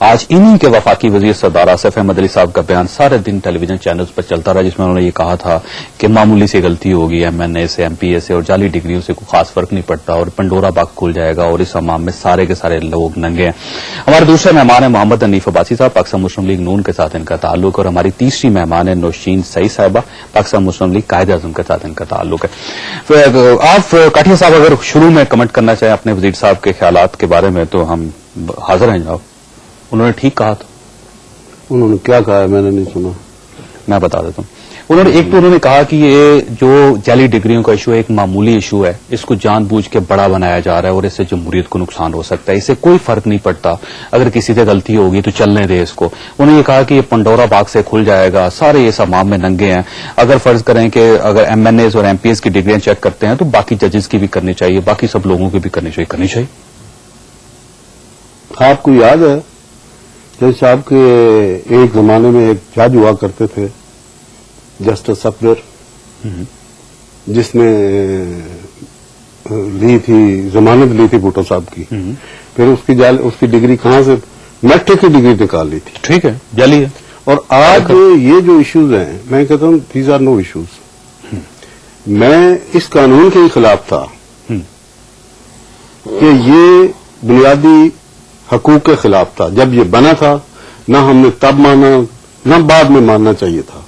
آج انہی کے وفاقی وزیر سردار آصف احمد علی صاحب کا بیان سارے دن ٹیلی ویژن چینلز پر چلتا رہا، جس میں انہوں نے یہ کہا تھا کہ معمولی سی غلطی ہوگی ایم این اے سے، ایم پی اے سے اور جعلی ڈگریوں سے کوئی خاص فرق نہیں پڑتا اور پنڈورا باغ کھل جائے گا اور اس امام میں سارے کے سارے لوگ ننگے ہیں۔ ہمارے دوسرے مہمان ہیں محمد حنیف عباسی صاحب، پاکستان مسلم لیگ نون کے ساتھ ان کا تعلق، اور ہماری تیسری مہمان ہے نوشین سعید صاحبہ، پاکستان مسلم لیگ قائد اعظم کے ساتھ ان کا تعلق ہے۔ آپ کاٹیا صاحب اگر شروع میں کمنٹ کرنا چاہیں اپنے وزیر صاحب کے خیالات کے بارے میں تو ہم حاضر ہیں جناب۔ انہوں نے ٹھیک کہا تھا؟ انہوں نے کیا کہا ہے میں نے نہیں سنا، میں بتا دیتا ہوں۔ انہوں نے کہا کہ یہ جو جعلی ڈگریوں کا ایشو ہے ایک معمولی ایشو ہے، اس کو جان بوجھ کے بڑا بنایا جا رہا ہے اور اس سے جمہوریت کو نقصان ہو سکتا ہے، اس سے کوئی فرق نہیں پڑتا، اگر کسی سے غلطی ہوگی تو چلنے دے اس کو۔ انہوں نے یہ کہا کہ یہ پنڈورا باغ سے کھل جائے گا، سارے اس امام میں ننگے ہیں، اگر فرض کریں کہ اگر ایم این ایز اور ایم پی ایس کی ڈگریاں چیک کرتے ہیں تو باقی ججز کی بھی کرنی چاہیے، باقی سب لوگوں کی بھی کرنی چاہیے۔ آپ کو یاد ہے جج صاحب کے ایک زمانے میں ایک جج ہوا کرتے تھے جسٹس صفدر، جس نے لی تھی ضمانت لی تھی بھٹو صاحب کی، پھر اس کی ڈگری کہاں سے، میٹرک کی ڈگری نکال لی تھی، ٹھیک ہے، جعلی ہے۔ اور آج یہ جو ایشوز ہیں میں کہتا ہوں دیز آر نو ایشوز۔ میں اس قانون کے خلاف تھا کہ یہ بنیادی حقوق کے خلاف تھا، جب یہ بنا تھا نہ ہم نے تب مانا نہ بعد میں ماننا چاہیے تھا،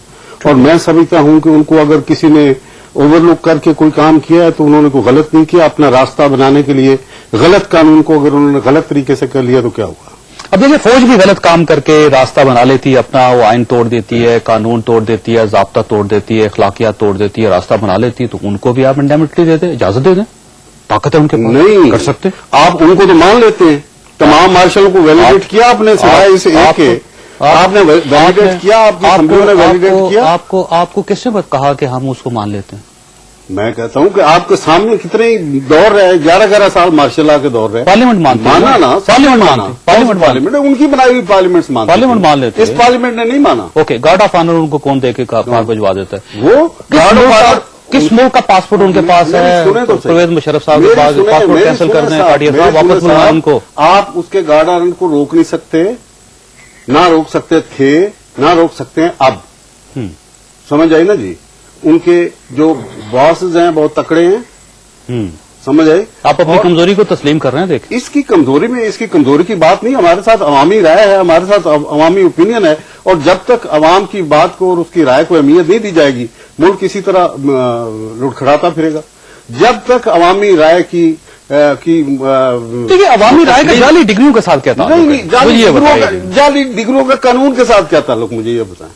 اور میں سمجھتا ہوں کہ ان کو اگر کسی نے اوور لک کر کے کوئی کام کیا ہے تو انہوں نے کوئی غلط نہیں کیا، اپنا راستہ بنانے کے لیے غلط قانون کو اگر انہوں نے غلط طریقے سے کر لیا تو کیا ہوا۔ اب دیکھیں فوج بھی غلط کام کر کے راستہ بنا لیتی ہے، اپنا وہ آئین توڑ دیتی ہے، قانون توڑ دیتی ہے، ضابطہ توڑ دیتی ہے، اخلاقیات توڑ دیتی ہے، راستہ بنا لیتی ہے، تو ان کو بھی آپ انڈیمنٹلی دے دیں، اجازت دے دیں، طاقت ہے ان کے پاس، نہیں کر سکتے۔ آپ ان کو تو مان لیتے ہیں، تمام مارشلوں کو ویلیڈیٹ کیا آپ نے، سوائے اس ایک کے آپ نے ویلیڈیٹ کیا، آپ کی اسمبلیوں نے ویلیڈیٹ کیا۔ آپ کو کس نے کہا کہ ہم اس کو مان لیتے ہیں؟ میں کہتا ہوں کہ آپ کے سامنے کتنے دور رہے، 11 سال مارشل لا کے دور رہے، پارلیمنٹ مانا نا، پارلیمنٹ ان کی بنائی ہوئی پارلیمنٹ پارلیمنٹ مان لیتے، اس پارلیمنٹ نے نہیں مانا۔ اوکے، گارڈ آف آنر ان کو کون دے کے بھجوا دیتا ہے؟ وہ گارڈ آف آنر کس ملک کا پاسپورٹ ان کے پاس ہے؟ پرویز مشرف صاحب کے پاس پاسپورٹ کینسل کر دیں، کاٹیا صاحب واپس بلائیں ان کو۔ آپ اس کے گارڈ آنر کو روک نہیں سکتے، نہ روک سکتے تھے، نہ روک سکتے ہیں اب، سمجھ آئی نا جی۔ ان کے جو باسز ہیں بہت تکڑے ہیں، سمجھ آئی۔ آپ اپنی کمزوری کو تسلیم کر رہے ہیں، دیکھ اس کی کمزوری کی بات نہیں، ہمارے ساتھ عوامی رائے ہے، ہمارے ساتھ عوامی اوپینین ہے، اور جب تک عوام کی بات کو اور اس کی رائے کو اہمیت نہیں دی جائے گی ملک اسی طرح لڑکھڑاتا پھرے گا۔ جب تک عوامی رائے کی دیکھیے عوامی رائے کا جعلی ڈگریوں کے ساتھ کیا تعلق ہے؟ جعلی ڈگریوں کا قانون کے ساتھ کیا تعلق، مجھے یہ بتائیں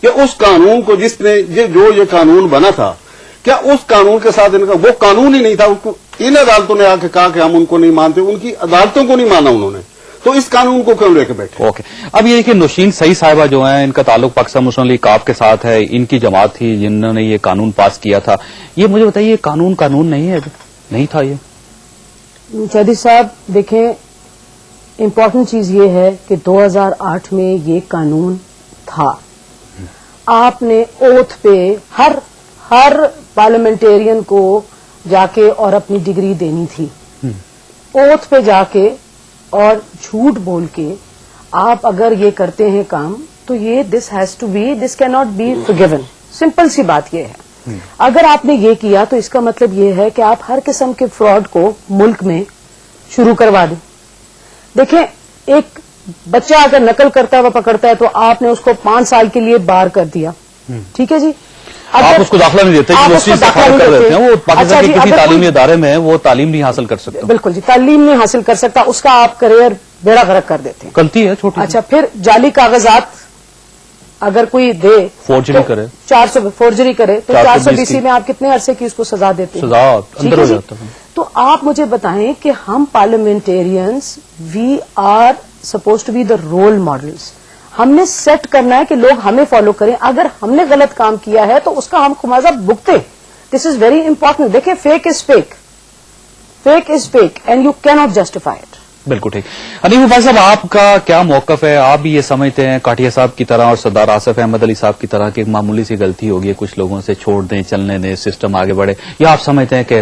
کہ اس قانون کو جس نے جو یہ قانون بنا تھا، کیا اس قانون کے ساتھ ان کا وہ قانون ہی نہیں تھا؟ ان عدالتوں نے آ کے کہا کہ ہم ان کو نہیں مانتے، ان کی عدالتوں کو نہیں مانا انہوں نے، تو اس قانون کو کیوں لے کے بیٹھے؟ اوکے، اب یہ کہ نوشین سعید صاحبہ جو ہیں ان کا تعلق پاکستان مسلم لیگ کاف کے ساتھ ہے، ان کی جماعت تھی جنہوں نے یہ قانون پاس کیا تھا، یہ مجھے بتائیے یہ قانون نہیں ہے، نہیں تھا یہ؟ چودھری صاحب دیکھیں، امپورٹنٹ چیز یہ ہے کہ 2008 میں یہ قانون تھا، آپ نے اوتھ پہ ہر پارلیمنٹیرین کو جا کے اور اپنی ڈگری دینی تھی، اوتھ پہ جا کے اور جھوٹ بول کے آپ اگر یہ کرتے ہیں کام تو یہ دس کی ناٹ بی forgiven، سمپل سی بات یہ ہے۔ اگر آپ نے یہ کیا تو اس کا مطلب یہ ہے کہ آپ ہر قسم کے فراڈ کو ملک میں شروع کروا دیں۔ دیکھیں، ایک بچہ اگر نقل کرتا ہوا پکڑتا ہے تو آپ نے اس کو 5 سال کے لیے بار کر دیا، ٹھیک ہے جی، آپ اس کو داخلہ نہیں دیتے، وہ پاکستان کے کسی تعلیمی ادارے میں وہ تعلیم نہیں حاصل کر سکتا۔ بالکل جی، تعلیم نہیں حاصل کر سکتا، اس کا آپ کریئر بیڑا غرق کر دیتے ہیں، غلطی ہے چھوٹی۔ اچھا، پھر جعلی کاغذات اگر کوئی دے، فورجری کرے، 400 فورجری کرے تو 420 میں آپ کتنے عرصے کی اس کو سزا دیتے ہیں؟ سزا اندر ہو جاتا ہے۔ تو آپ مجھے بتائیں کہ ہم parliamentarians we are suppose to be the role models, ہم نے سیٹ کرنا ہے کہ لوگ ہمیں فالو کریں، اگر ہم نے غلط کام کیا ہے تو اس کا ہم خمیازہ بھگتے، دس از ویری امپورٹنٹ۔ دیکھیں، fake is fake and you کی ناٹ جسٹیفائی اٹ۔ بالکل ٹھیک۔ حنیف عباسی صاحب، آپ کا کیا موقف ہے؟ آپ بھی یہ سمجھتے ہیں کاٹیا صاحب کی طرح اور سردار آصف احمد علی صاحب کی طرح کہ ایک معمولی سی غلطی ہوگی، کچھ لوگوں سے چھوڑ دیں، چلنے دیں، سسٹم آگے بڑھے، یا آپ سمجھتے ہیں کہ